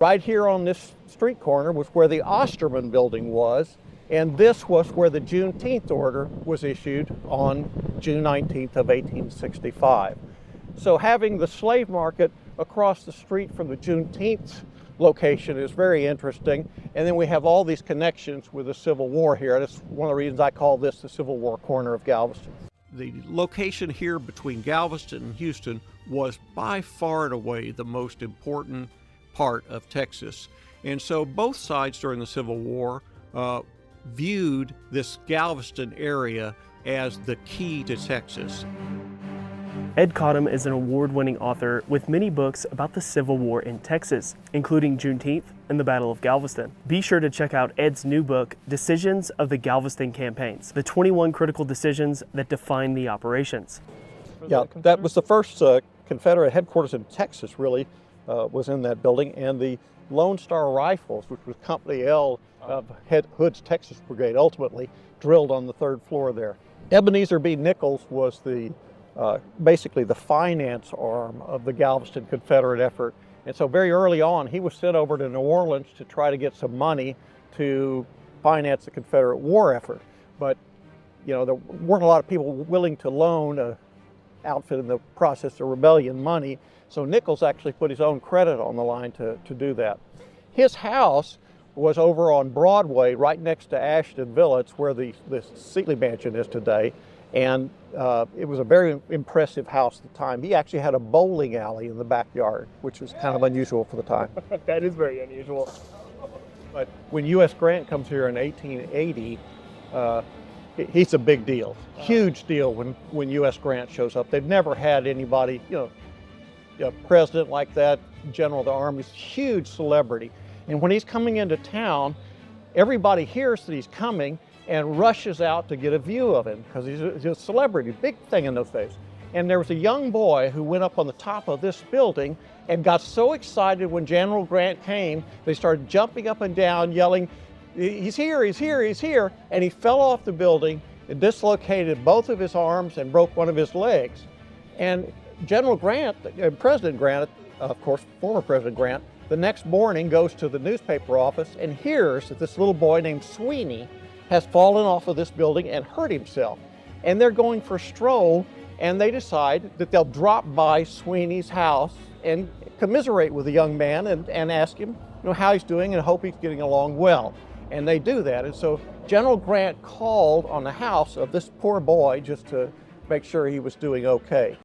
Right here on this street corner was where the Osterman building was, and this was where the Juneteenth Order was issued on June 19th of 1865. So having the slave market across the street from the Juneteenth location is very interesting. And then we have all these connections with the Civil War here. That's one of the reasons I call this the Civil War corner of Galveston. The location here between Galveston and Houston was by far and away the most important part of Texas. And so both sides during the Civil War viewed this Galveston area as the key to Texas. Ed Cottam is an award-winning author with many books about the Civil War in Texas, including Juneteenth and the Battle of Galveston. Be sure to check out Ed's new book, Decisions of the Galveston Campaigns, the 21 critical decisions that define the operations. Yeah, that was the first Confederate headquarters in Texas, really, was in that building, and the Lone Star Rifles, which was Company L of Hood's Texas Brigade, ultimately drilled on the third floor there. Ebenezer B. Nichols was the basically the finance arm of the Galveston Confederate effort. And so very early on, he was sent over to New Orleans to try to get some money to finance the Confederate war effort. But, you know, there weren't a lot of people willing to loan an outfit in the process of rebellion money. So Nichols actually put his own credit on the line to do that. His house was over on Broadway, right next to Ashton Villa. It's where the Seatley Mansion is today. And it was a very impressive house at the time. He actually had a bowling alley in the backyard, which was kind of unusual for the time. That is very unusual. But when U.S. Grant comes here in 1880, he's a big deal, huge deal when U.S. Grant shows up. They've never had anybody, a president like that, general of the Army, huge celebrity. And when he's coming into town, everybody hears that he's coming and rushes out to get a view of him because he's a celebrity, big thing in those days. And there was a young boy who went up on the top of this building and got so excited when General Grant came, they started jumping up and down, yelling, "He's here, he's here, he's here." And he fell off the building and dislocated both of his arms and broke one of his legs. And General Grant, President Grant, of course, former President Grant, the next morning goes to the newspaper office and hears that this little boy named Sweeney has fallen off of this building and hurt himself. And they're going for a stroll, and they decide that they'll drop by Sweeney's house and commiserate with the young man and ask him how he's doing and hope he's getting along well. And they do that. And so General Grant called on the house of this poor boy just to make sure he was doing okay.